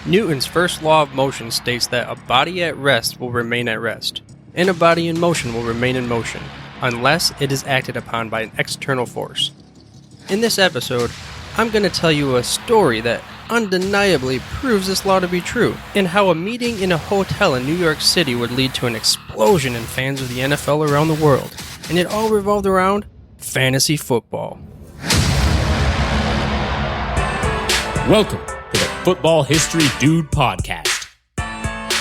Newton's first law of motion states that a body at rest will remain at rest, and a body in motion will remain in motion, unless it is acted upon by an external force. In this episode, I'm going to tell you a story that undeniably proves this law to be true, and how a meeting in a hotel in New York City would lead to an explosion in fans of the NFL around the world, and it all revolved around fantasy football. Welcome to the Football History Dude podcast,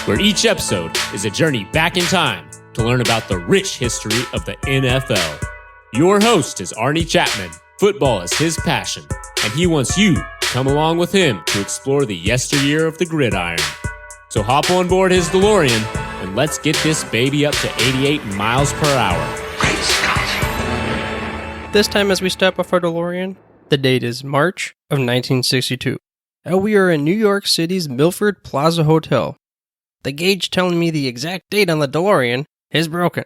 where each episode is a journey back in time to learn about the rich history of the NFL. Your host is Arnie Chapman. Football is his passion, and he wants you to come along with him to explore the yesteryear of the gridiron. So hop on board his DeLorean and let's get this baby up to 88 miles per hour. Great Scott! This time as we step off our DeLorean, the date is March of 1962, and we are in New York City's Milford Plaza Hotel. The gauge telling me the exact date on the DeLorean is broken.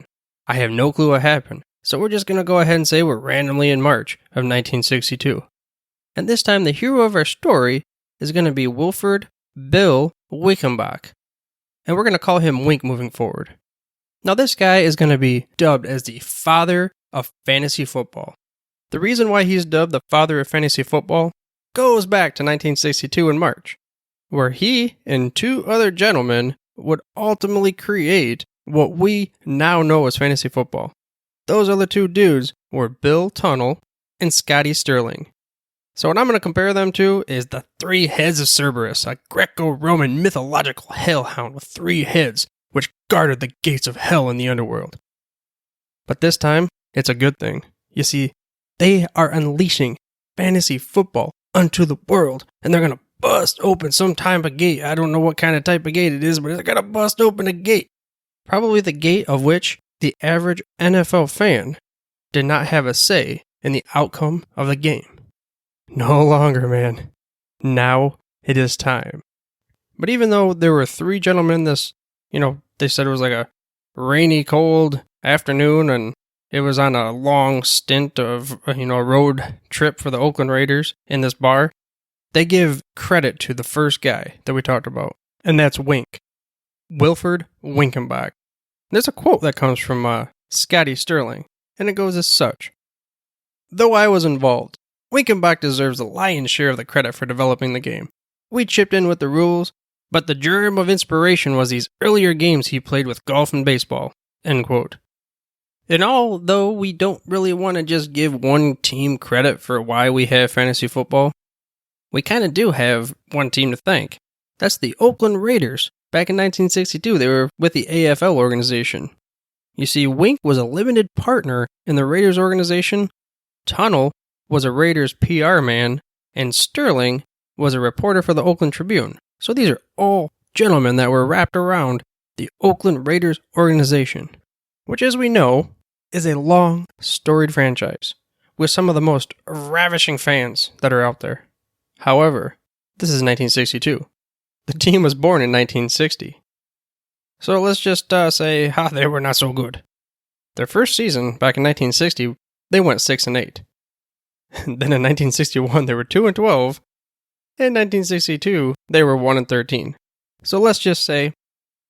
I have no clue what happened, so we're just going to go ahead and say we're randomly in March of 1962. And this time the hero of our story is going to be Wilfred Bill Winkenbach, and we're going to call him Wink moving forward. Now this guy is going to be dubbed as the father of fantasy football. The reason why he's dubbed the father of fantasy football goes back to 1962 in March, where he and two other gentlemen would ultimately create what we now know as fantasy football. Those other two dudes were Bill Tunnell and Scotty Sterling. So what I'm going to compare them to is the three heads of Cerberus, a Greco-Roman mythological hellhound with three heads, which guarded the gates of hell in the underworld. But this time, it's a good thing. You see, they are unleashing fantasy football unto the world, and they're going to bust open some type of gate. I don't know what kind of type of gate it is, but they're going to bust open a gate. Probably the gate of which the average NFL fan did not have a say in the outcome of the game. No longer, man. Now it is time. But even though there were three gentlemen, they said it was like a rainy, cold afternoon, and it was on a long stint of, a road trip for the Oakland Raiders in this bar. They give credit to the first guy that we talked about, and that's Wink. Wilfred Winkenbach. There's a quote that comes from Scotty Sterling, and it goes as such. Though I was involved, Winkenbach deserves the lion's share of the credit for developing the game. We chipped in with the rules, but the germ of inspiration was these earlier games he played with golf and baseball. End quote. And although we don't really want to just give one team credit for why we have fantasy football, we kind of do have one team to thank. That's the Oakland Raiders. Back in 1962, they were with the AFL organization. You see, Wink was a limited partner in the Raiders organization, Tunnell was a Raiders PR man, and Sterling was a reporter for the Oakland Tribune. So these are all gentlemen that were wrapped around the Oakland Raiders organization, which, as we know, is a long, storied franchise with some of the most ravishing fans that are out there. However, this is 1962. The team was born in 1960. So let's just say, they were not so good. Their first season, back in 1960, they went 6-8. Then in 1961, they were 2-12. In 1962, they were 1-13. So let's just say,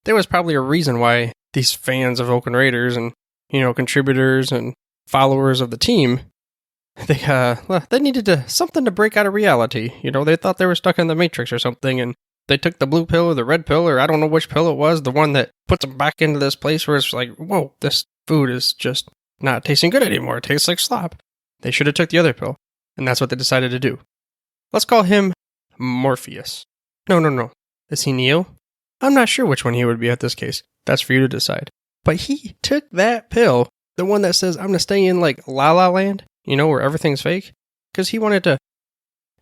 there was probably a reason why these fans of Oakland Raiders and contributors and followers of the team, they needed something to break out of reality. They thought they were stuck in the Matrix or something, and they took the blue pill or the red pill, or I don't know which pill it was, the one that puts them back into this place where it's like, whoa, this food is just not tasting good anymore. It tastes like slop. They should have took the other pill, and that's what they decided to do. Let's call him Morpheus. No. Is he Neo? I'm not sure which one he would be at this case. That's for you to decide. But he took that pill, the one that says, I'm going to stay in like La La Land, where everything's fake, because he wanted to,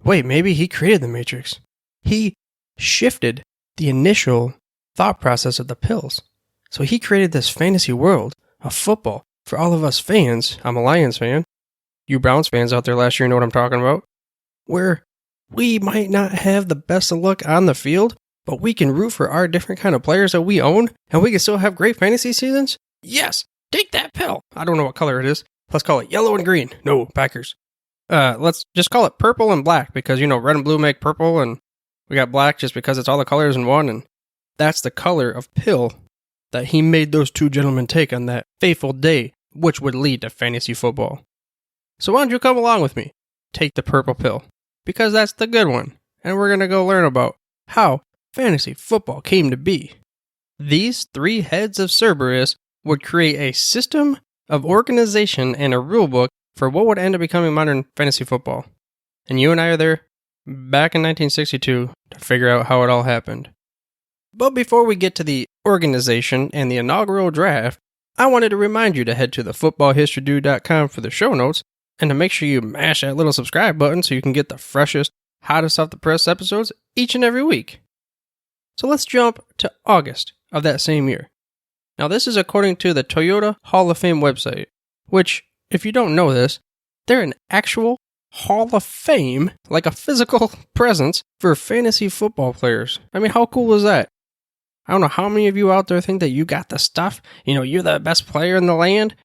maybe he created the Matrix. He shifted the initial thought process of the pills. So he created this fantasy world of football for all of us fans. I'm a Lions fan. You Browns fans out there last year know what I'm talking about. Where we might not have the best of luck on the field, but we can root for our different kind of players that we own, and we can still have great fantasy seasons? Yes, take that pill. I don't know what color it is. Let's call it yellow and green. No, Packers. Let's just call it purple and black, because, red and blue make purple, and We got black just because it's all the colors in one, and that's the color of pill that he made those two gentlemen take on that fateful day, which would lead to fantasy football. So why don't you come along with me? Take the purple pill, because that's the good one, and we're going to go learn about how fantasy football came to be. These three heads of Cerberus would create a system of organization and a rule book for what would end up becoming modern fantasy football. And you and I are there back in 1962 to figure out how it all happened. But before we get to the organization and the inaugural draft, I wanted to remind you to head to the footballhistorydude.com for the show notes and to make sure you mash that little subscribe button so you can get the freshest, hottest off the press episodes each and every week. So let's jump to August of that same year. Now this is according to the Toyota Hall of Fame website, which, if you don't know this, they're an actual Hall of Fame, like a physical presence for fantasy football players. I mean, how cool is that? I don't know how many of you out there think that you got the stuff, you're the best player in the land.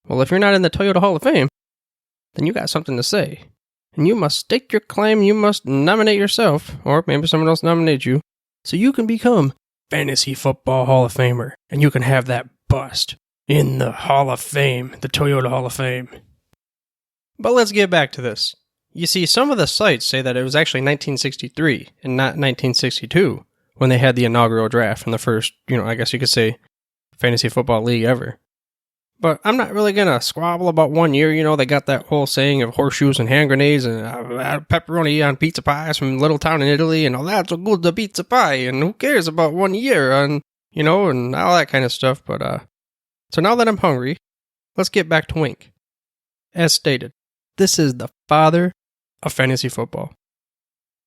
Well, if you're not in the Toyota Hall of Fame, then you got something to say. And you must stake your claim, you must nominate yourself, or maybe someone else nominate you, so you can become Fantasy Football Hall of Famer, and you can have that bust in the Hall of Fame, the Toyota Hall of Fame. But let's get back to this. You see, some of the sites say that it was actually 1963 and not 1962 when they had the inaugural draft and the first, I guess you could say, fantasy football league ever. But I'm not really going to squabble about 1 year. They got that whole saying of horseshoes and hand grenades and pepperoni on pizza pies from Little Town in Italy and all that's so good, the pizza pie, and who cares about 1 year and, and all that kind of stuff. But, so now that I'm hungry, let's get back to Wink. As stated, this is the father of fantasy football.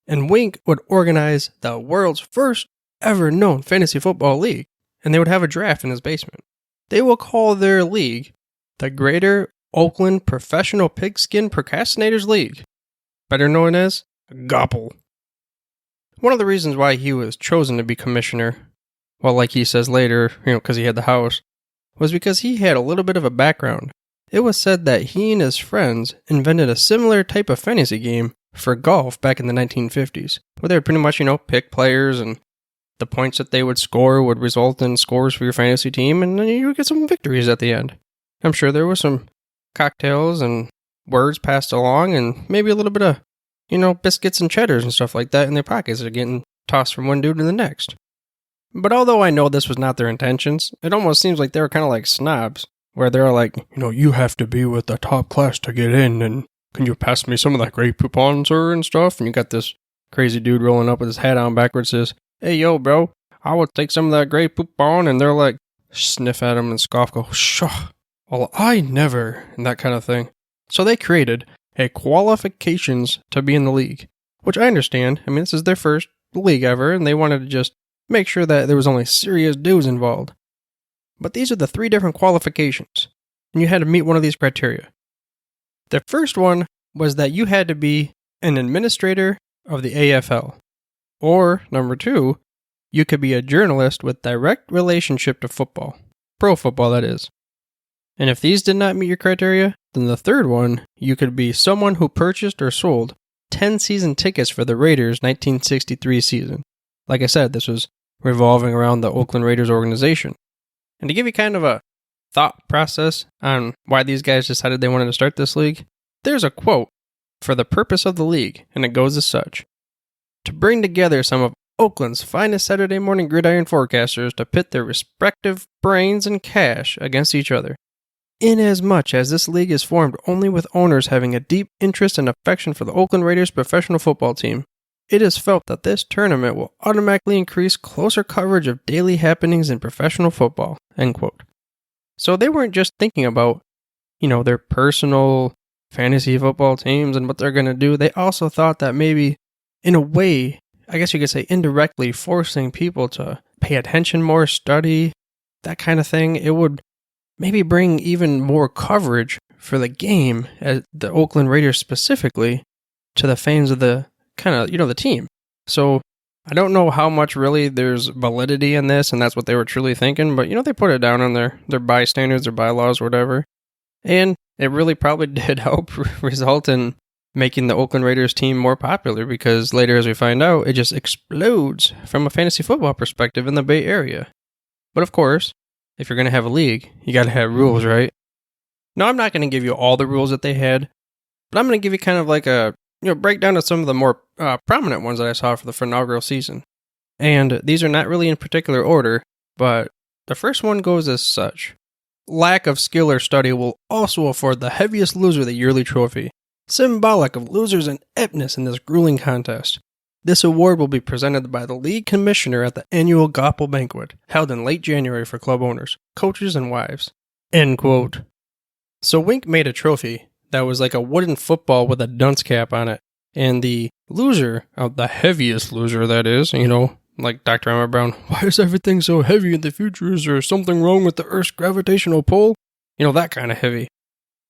And Wink would organize the world's first ever known fantasy football league, and they would have a draft in his basement. They will call their league the Greater Oakland Professional Pigskin Procrastinators League, better known as GOPL. One of the reasons why he was chosen to be commissioner, well, like he says later, because he had the house, was because he had a little bit of a background. It was said that he and his friends invented a similar type of fantasy game for golf back in the 1950s, where they would pretty much, pick players and the points that they would score would result in scores for your fantasy team, and then you would get some victories at the end. I'm sure there was some cocktails and words passed along, and maybe a little bit of, biscuits and cheddars and stuff like that in their pockets that are getting tossed from one dude to the next. But although I know this was not their intentions, it almost seems like they were kind of like snobs, where they're like, you have to be with the top class to get in, and can you pass me some of that Grey Poupon, sir, and stuff? And you got this crazy dude rolling up with his hat on backwards, says, hey, yo, bro, I would take some of that Grey Poupon, and they're like, sniff at him and scoff, go, pshaw, well, I never, and that kind of thing. So they created a qualifications to be in the league, which I understand. I mean, this is their first league ever, and they wanted to just make sure that there was only serious dudes involved. But these are the 3 different qualifications, and you had to meet one of these criteria. The first one was that you had to be an administrator of the AFL. Or, number 2, you could be a journalist with direct relationship to football. Pro football, that is. And if these did not meet your criteria, then the third one, you could be someone who purchased or sold 10 season tickets for the Raiders' 1963 season. Like I said, this was revolving around the Oakland Raiders organization. And to give you kind of a thought process on why these guys decided they wanted to start this league, there's a quote for the purpose of the league, and it goes as such. To bring together some of Oakland's finest Saturday morning gridiron forecasters to pit their respective brains and cash against each other. Inasmuch as this league is formed only with owners having a deep interest and affection for the Oakland Raiders professional football team, it is felt that this tournament will automatically increase closer coverage of daily happenings in professional football. End quote. So they weren't just thinking about, their personal fantasy football teams and what they're going to do. They also thought that maybe, in a way, I guess you could say indirectly forcing people to pay attention more, study, that kind of thing, it would maybe bring even more coverage for the game, as the Oakland Raiders specifically, to the fans of the the team. So I don't know how much really there's validity in this, and that's what they were truly thinking, but they put it down on their bystanders, their bylaws, whatever. And it really probably did help result in making the Oakland Raiders team more popular because later, as we find out, it just explodes from a fantasy football perspective in the Bay Area. But of course, if you're going to have a league, you got to have rules, right? Now, I'm not going to give you all the rules that they had, but I'm going to give you kind of like a breakdown of some of the more prominent ones that I saw for the inaugural season. And these are not really in particular order, but the first one goes as such. Lack of skill or study will also afford the heaviest loser the yearly trophy, symbolic of losers' ineptness in this grueling contest. This award will be presented by the league commissioner at the annual Goppel banquet, held in late January for club owners, coaches, and wives. End quote. So Wink made a trophy that was like a wooden football with a dunce cap on it, and the loser, the heaviest loser that is, like Dr. Emma Brown, why is everything so heavy in the future? Is there something wrong with the Earth's gravitational pull? That kind of heavy.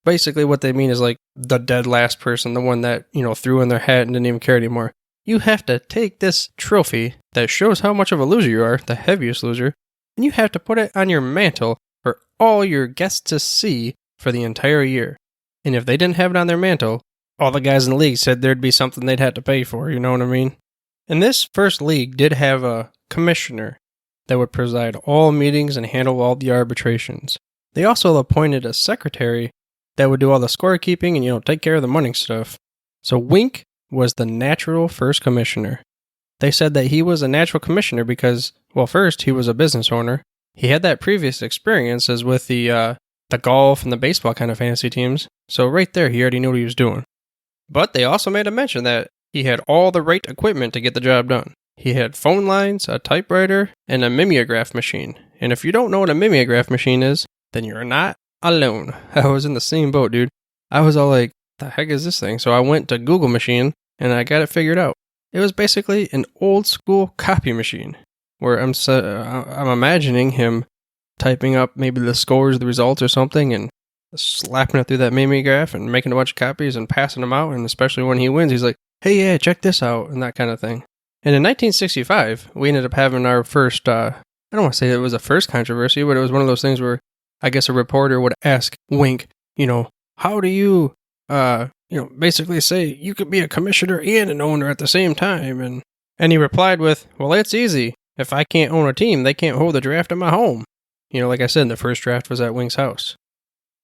Basically what they mean is like the dead last person, the one that, threw in their hat and didn't even care anymore. You have to take this trophy that shows how much of a loser you are, the heaviest loser, and you have to put it on your mantle for all your guests to see for the entire year. And if they didn't have it on their mantle, all the guys in the league said there'd be something they'd have to pay for, you know what I mean? And this first league did have a commissioner that would preside all meetings and handle all the arbitrations. They also appointed a secretary that would do all the scorekeeping and, take care of the money stuff. So Wink was the natural first commissioner. They said that he was a natural commissioner because, well, first, he was a business owner. He had that previous experience as with the golf and the baseball kind of fantasy teams. So right there, he already knew what he was doing. But they also made a mention that he had all the right equipment to get the job done. He had phone lines, a typewriter, and a mimeograph machine. And if you don't know what a mimeograph machine is, then you're not alone. I was in the same boat, dude. I was all like, the heck is this thing? So I went to Google machine and I got it figured out. It was basically an old school copy machine where I'm imagining him typing up maybe the scores, the results or something, and slapping it through that mimeograph and making a bunch of copies and passing them out. And especially when he wins, he's like, hey, yeah, check this out, and that kind of thing. And in 1965, we ended up having our first, I don't want to say it was a first controversy, but it was one of those things where I guess a reporter would ask Wink, how do you, basically say you could be a commissioner and an owner at the same time? And he replied with, well, it's easy. If I can't own a team, they can't hold a draft in my home. Like I said, the first draft was at Wink's house.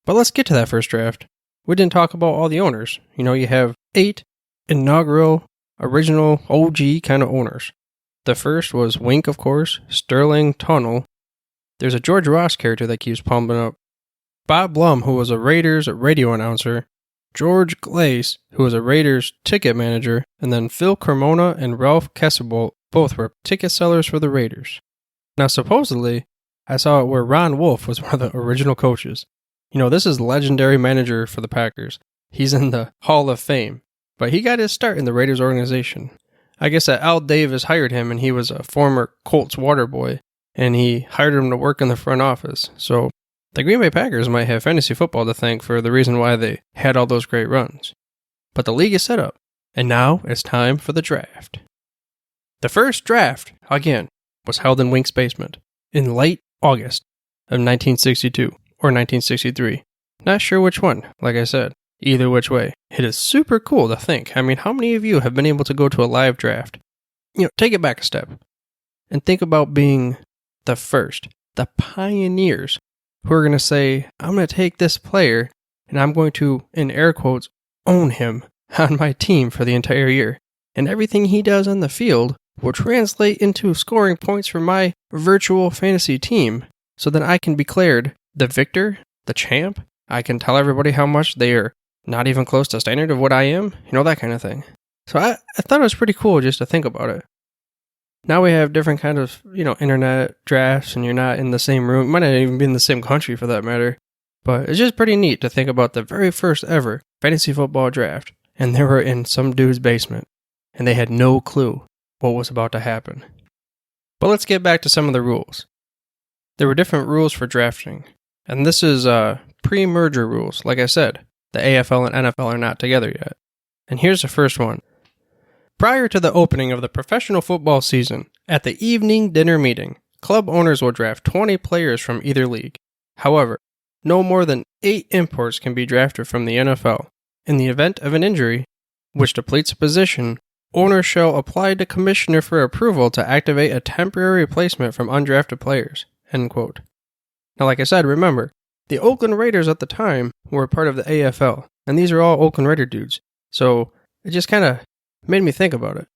But let's get to that first draft. We didn't talk about all the owners. You have 8 inaugural, original, OG kind of owners. The first was Wink, of course, Sterling Tunnel. There's a George Ross character that keeps pumping up. Bob Blum, who was a Raiders radio announcer. George Glace, who was a Raiders ticket manager. And then Phil Cremona and Ralph Kessebolt both were ticket sellers for the Raiders. Now, supposedly, I saw it where Ron Wolf was one of the original coaches. This is legendary manager for the Packers. He's in the Hall of Fame. But he got his start in the Raiders organization. I guess that Al Davis hired him, and he was a former Colts water boy, and he hired him to work in the front office. So the Green Bay Packers might have fantasy football to thank for the reason why they had all those great runs. But the league is set up, and now it's time for the draft. The first draft, again, was held in Wink's basement in late August of 1962 or 1963. Not sure which one, like I said. Either which way, it is super cool to think. I mean, how many of you have been able to go to a live draft? Take it back a step and think about being the first, the pioneers who are going to say, I'm going to take this player and I'm going to, in air quotes, own him on my team for the entire year. And everything he does on the field will translate into scoring points for my virtual fantasy team so that I can be declared the victor, the champ. I can tell everybody how much they are not even close to standard of what I am, that kind of thing. So I thought it was pretty cool just to think about it. Now we have different kind of, internet drafts, and you're not in the same room. You might not even be in the same country for that matter. But it's just pretty neat to think about the very first ever fantasy football draft. And they were in some dude's basement. And they had no clue what was about to happen. But let's get back to some of the rules. There were different rules for drafting. And this is pre-merger rules. Like I said, the AFL and NFL are not together yet. And here's the first one. Prior to the opening of the professional football season, at the evening dinner meeting, club owners will draft 20 players from either league. However, no more than 8 imports can be drafted from the NFL. In the event of an injury, which depletes a position, owners shall apply to commissioner for approval to activate a temporary replacement from undrafted players. End quote. Now, like I said, remember, the Oakland Raiders at the time were part of the AFL, and these are all Oakland Raider dudes. So it just kind of made me think about it.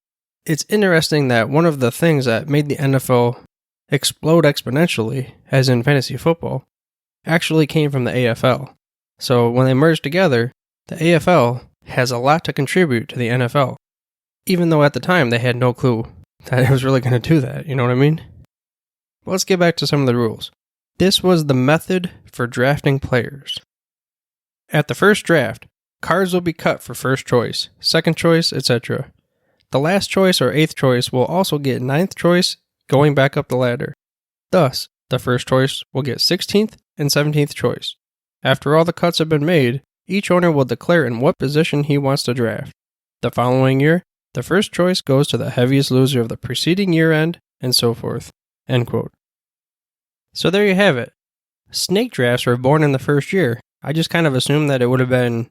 It's interesting that one of the things that made the NFL explode exponentially, as in fantasy football, actually came from the AFL. So when they merged together, the AFL has a lot to contribute to the NFL, even though at the time they had no clue that it was really going to do that, you know what I mean? But let's get back to some of the rules. This was the method for drafting players. At the first draft, cards will be cut for first choice, second choice, etc. The last choice or eighth choice will also get ninth choice going back up the ladder. Thus, the first choice will get 16th and 17th choice. After all the cuts have been made, each owner will declare in what position he wants to draft. The following year, the first choice goes to the heaviest loser of the preceding year end, and so forth. End quote. So there you have it. Snake drafts were born in the first year. I just kind of assumed that it would have been,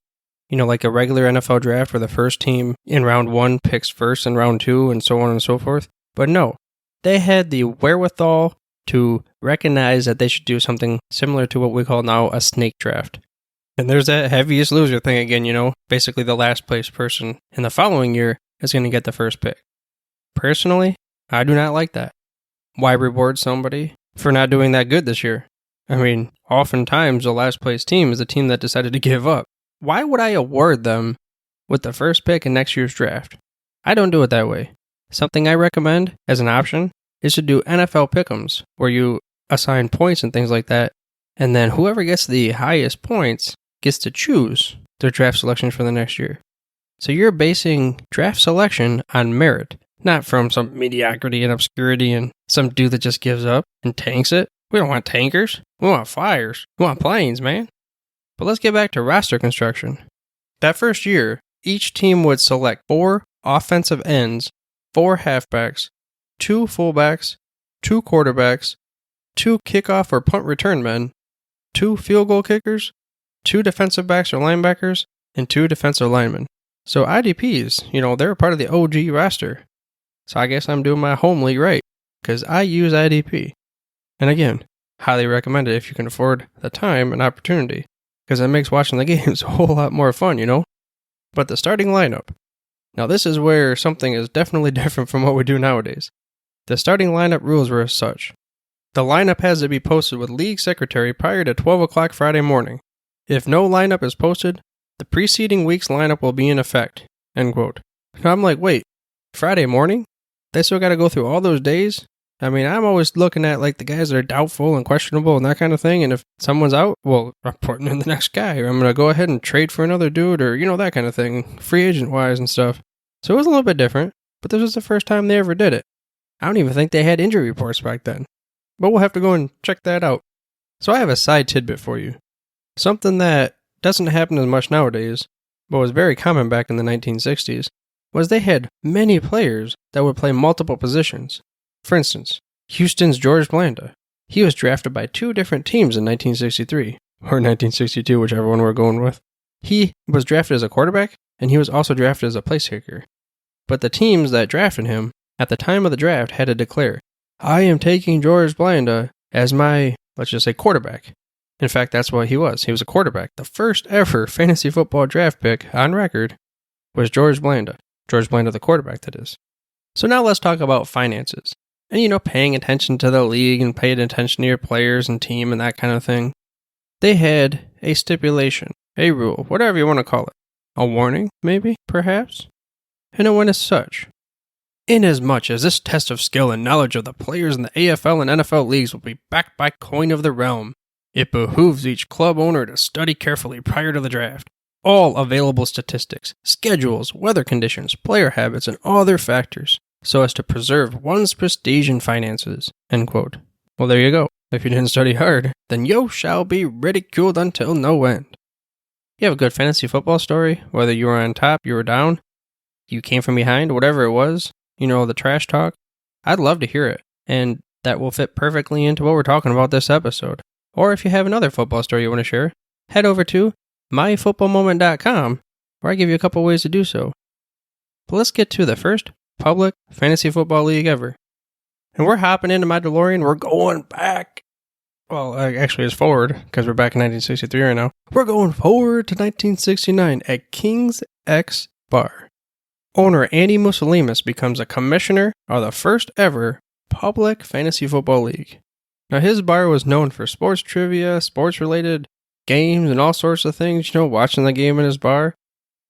like a regular NFL draft where the first team in round 1 picks first in round 2 and so on and so forth. But no, they had the wherewithal to recognize that they should do something similar to what we call now a snake draft. And there's that heaviest loser thing again, basically the last place person in the following year is going to get the first pick. Personally, I do not like that. Why reward somebody for not doing that good this year? I mean, oftentimes the last place team is the team that decided to give up. Why would I award them with the first pick in next year's draft? I don't do it that way. Something I recommend as an option is to do NFL pick'ems, where you assign points and things like that, and then whoever gets the highest points gets to choose their draft selection for the next year. So you're basing draft selection on merit, not from some mediocrity and obscurity and some dude that just gives up and tanks it. We don't want tankers. We want flyers. We want planes, man. But let's get back to roster construction. That first year, each team would select 4 offensive ends, 4 halfbacks, 2 fullbacks, 2 quarterbacks, 2 kickoff or punt return men, 2 field goal kickers, 2 defensive backs or linebackers, and 2 defensive linemen. So IDPs, they're a part of the OG roster. So I guess I'm doing my home league right, because I use IDP. And again, highly recommend it if you can afford the time and opportunity, because it makes watching the games a whole lot more fun, But the starting lineup. Now this is where something is definitely different from what we do nowadays. The starting lineup rules were as such. The lineup has to be posted with league secretary prior to 12 o'clock Friday morning. If no lineup is posted, the preceding week's lineup will be in effect. End quote. Now I'm like, wait, Friday morning? They still got to go through all those days? I mean, I'm always looking at the guys that are doubtful and questionable and that kind of thing. And if someone's out, well, I'm putting in the next guy. Or I'm going to go ahead and trade for another dude or, that kind of thing, free agent wise and stuff. So it was a little bit different, but this was the first time they ever did it. I don't even think they had injury reports back then. But we'll have to go and check that out. So I have a side tidbit for you. Something that doesn't happen as much nowadays, but was very common back in the 1960s, was they had many players that would play multiple positions. For instance, Houston's George Blanda. He was drafted by 2 different teams in 1963, or 1962, whichever one we're going with. He was drafted as a quarterback, and he was also drafted as a place kicker. But the teams that drafted him, at the time of the draft, had to declare, I am taking George Blanda as my, let's just say, quarterback. In fact, that's what he was. He was a quarterback. The first ever fantasy football draft pick on record was George Blanda. George Blanda, the quarterback, that is. So now let's talk about finances. And, paying attention to the league and paying attention to your players and team and that kind of thing. They had a stipulation, a rule, whatever you want to call it. A warning, maybe, perhaps? And it went as such. Inasmuch as this test of skill and knowledge of the players in the AFL and NFL leagues will be backed by coin of the realm, it behooves each club owner to study carefully prior to the draft all available statistics, schedules, weather conditions, player habits, and other factors, so as to preserve one's prestige and finances. End quote. Well, there you go. If you didn't study hard, then you shall be ridiculed until no end. You have a good fantasy football story, whether you were on top, you were down, you came from behind, whatever it was, the trash talk, I'd love to hear it, and that will fit perfectly into what we're talking about this episode. Or if you have another football story you want to share, head over to myfootballmoment.com, where I give you a couple ways to do so. But let's get to the first public fantasy football league ever. And we're hopping into my DeLorean. We're going back. Well, actually, it's forward because we're back in 1963 right now. We're going forward to 1969 at King's X Bar. Owner Andy Musolimus becomes a commissioner of the first ever public fantasy football league. Now, his bar was known for sports trivia, sports-related games, and all sorts of things, watching the game in his bar.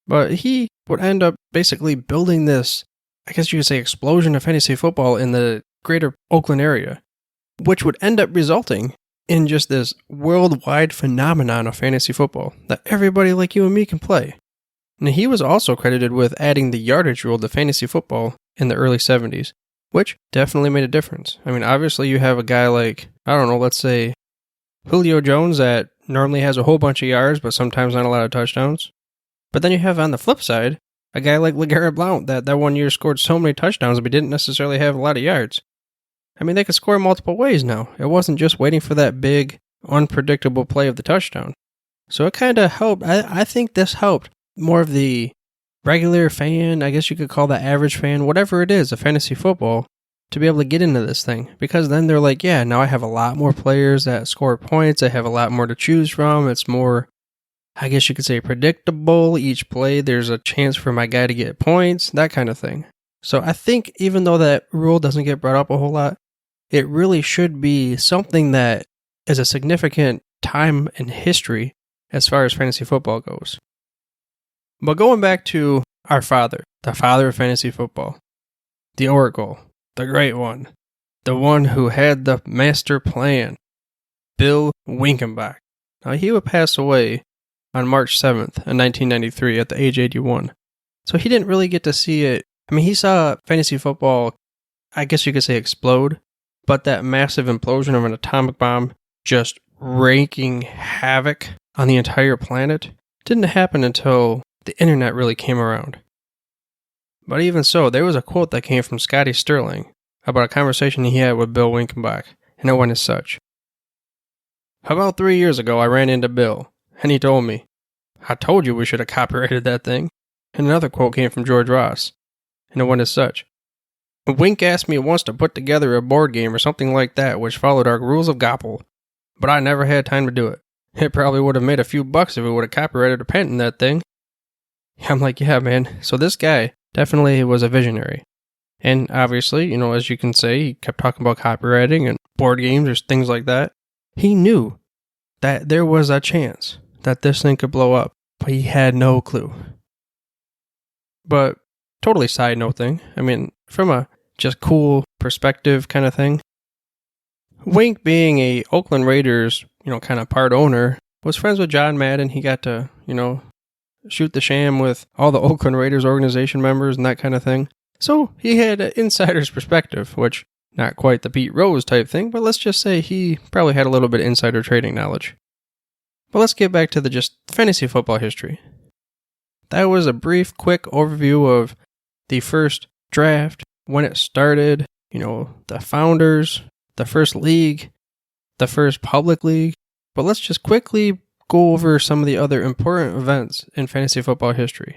But he would end up basically building this, I guess you could say, explosion of fantasy football in the greater Oakland area, which would end up resulting in just this worldwide phenomenon of fantasy football that everybody like you and me can play. And he was also credited with adding the yardage rule to fantasy football in the early 70s, which definitely made a difference. I mean, obviously you have a guy like, let's say Julio Jones that normally has a whole bunch of yards, but sometimes not a lot of touchdowns. But then you have on the flip side, a guy like LeGarrette Blount that one year scored so many touchdowns but didn't necessarily have a lot of yards. I mean, they could score multiple ways now. It wasn't just waiting for that big, unpredictable play of the touchdown. So it kind of helped. I think this helped more of the regular fan, I guess you could call the average fan, whatever it is, of fantasy football, to be able to get into this thing. Because then they're like, yeah, now I have a lot more players that score points. I have a lot more to choose from. It's more, I guess you could say, predictable. Each play, there's a chance for my guy to get points, that kind of thing. So I think even though that rule doesn't get brought up a whole lot, it really should be something that is a significant time in history as far as fantasy football goes. But going back to our father, the father of fantasy football, the Oracle, the great one, the one who had the master plan, Bill Winkenbach. Now, he would pass away on March 7th in 1993 at the age 81. So he didn't really get to see it. I mean, he saw fantasy football, I guess you could say, explode. But that massive implosion of an atomic bomb just wreaking havoc on the entire planet didn't happen until the internet really came around. But even so, there was a quote that came from Scotty Sterling about a conversation he had with Bill Winkenbach, and it went as such. About 3 years ago, I ran into Bill, and he told me, I told you we should have copyrighted that thing. And another quote came from George Ross, and it went as such. Wink asked me once to put together a board game or something like that which followed our rules of Goppel, but I never had time to do it. It probably would have made a few bucks if we would have copyrighted or patented that thing. I'm like, yeah, man. So this guy definitely was a visionary. And obviously, as you can say, he kept talking about copywriting and board games or things like that. He knew that there was a chance that this thing could blow up, but he had no clue. But totally side note thing. I mean, from a just cool perspective kind of thing. Wink, being a Oakland Raiders, kind of part owner, was friends with John Madden. He got to, shoot the sham with all the Oakland Raiders organization members and that kind of thing. So he had an insider's perspective, which not quite the Pete Rose type thing, but let's just say he probably had a little bit of insider trading knowledge. But let's get back to the just fantasy football history. That was a brief, quick overview of the first draft, when it started, the founders, the first league, the first public league. But let's just quickly go over some of the other important events in fantasy football history.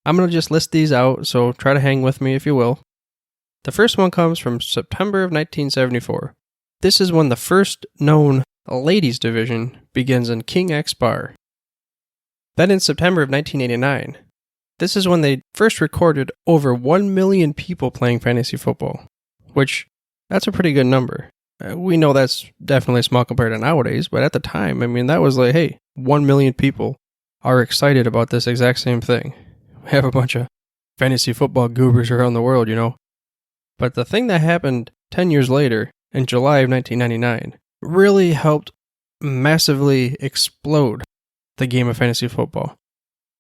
I'm going to just list these out, so try to hang with me if you will. The first one comes from September of 1974. This is when the first known ladies division begins in King X Bar. Then in September of 1989, this is when they first recorded over 1 million people playing fantasy football, which that's a pretty good number. We know that's definitely small compared to nowadays, but at the time, I mean, that was like, hey, 1 million people are excited about this exact same thing. We have a bunch of fantasy football goobers around the world, But the thing that happened 10 years later, in July of 1999, really helped massively explode the game of fantasy football.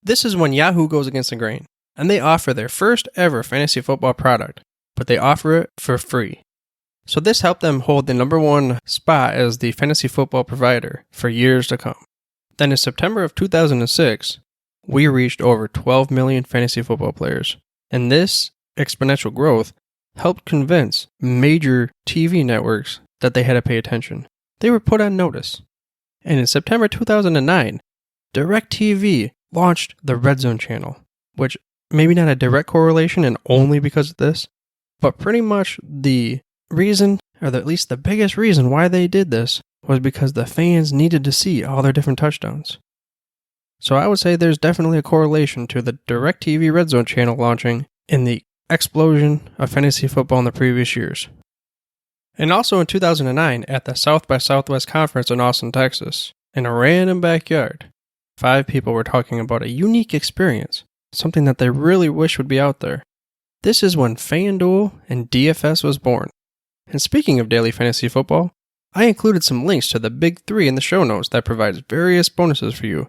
This is when Yahoo goes against the grain, and they offer their first ever fantasy football product, but they offer it for free. So this helped them hold the number one spot as the fantasy football provider for years to come. Then in September of 2006, we reached over 12 million fantasy football players, and this exponential growth helped convince major TV networks that they had to pay attention. They were put on notice. And in September 2009, DirecTV launched the Red Zone channel, which maybe not a direct correlation and only because of this, but pretty much the reason, or at least the biggest reason why they did this, was because the fans needed to see all their different touchdowns. So I would say there's definitely a correlation to the DirecTV Red Zone channel launching and the explosion of fantasy football in the previous years. And also in 2009, at the South by Southwest Conference in Austin, Texas, in a random backyard, 5 people were talking about a unique experience, something that they really wish would be out there. This is when FanDuel and DFS was born. And speaking of daily fantasy football, I included some links to the big 3 in the show notes that provides various bonuses for you.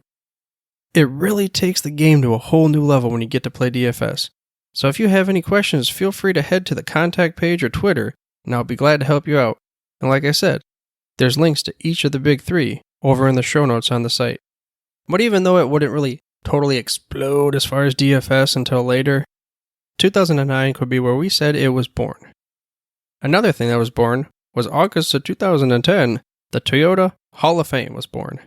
It really takes the game to a whole new level when you get to play DFS. So if you have any questions, feel free to head to the contact page or Twitter, and I'll be glad to help you out. And like I said, there's links to each of the big 3 over in the show notes on the site. But even though it wouldn't really totally explode as far as DFS until later, 2009 could be where we said it was born. Another thing that was born was August of 2010, the Toyota Hall of Fame was born.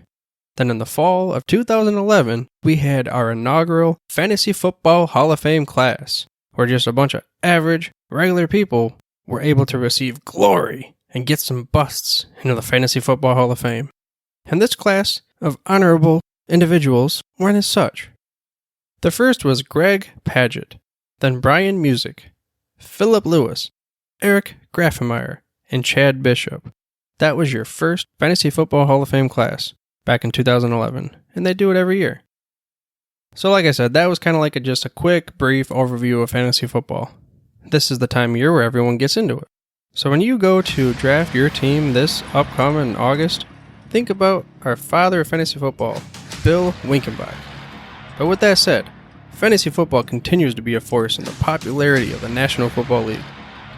Then in the fall of 2011, we had our inaugural Fantasy Football Hall of Fame class, where just a bunch of average, regular people were able to receive glory and get some busts into the Fantasy Football Hall of Fame. And this class of honorable individuals went as such. The first was Greg Padgett, then Brian Music, Philip Lewis, Eric Graffenmeyer, and Chad Bishop. That was your first Fantasy Football Hall of Fame class back in 2011, and they do it every year. So like I said, that was kind of like just a quick, brief overview of fantasy football. This is the time of year where everyone gets into it. So when you go to draft your team this upcoming August, think about our father of fantasy football, Bill Winkenbach. But with that said, fantasy football continues to be a force in the popularity of the National Football League.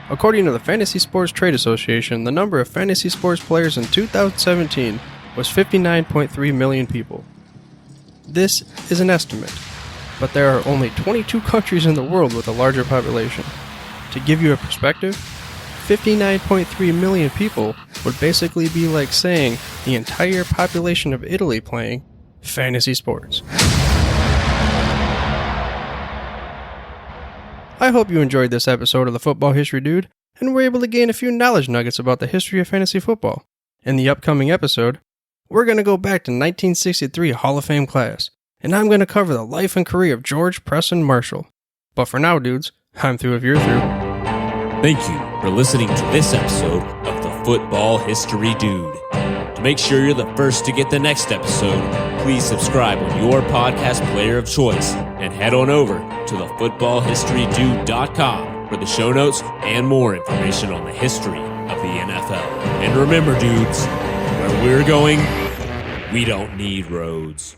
According to the Fantasy Sports Trade Association, the number of fantasy sports players in 2017 was 59.3 million people. This is an estimate, but there are only 22 countries in the world with a larger population. To give you a perspective, 59.3 million people would basically be like saying the entire population of Italy playing fantasy sports. I hope you enjoyed this episode of the Football History Dude and were able to gain a few knowledge nuggets about the history of fantasy football. In the upcoming episode, we're going to go back to 1963 Hall of Fame class, and I'm going to cover the life and career of George Preston Marshall. But for now, dudes, I'm through if you're through. Thank you for listening to this episode of the Football History Dude. To make sure you're the first to get the next episode, please subscribe on your podcast player of choice and head on over to the footballhistorydude.com for the show notes and more information on the history of the NFL. And remember, dudes, where we're going, we don't need roads.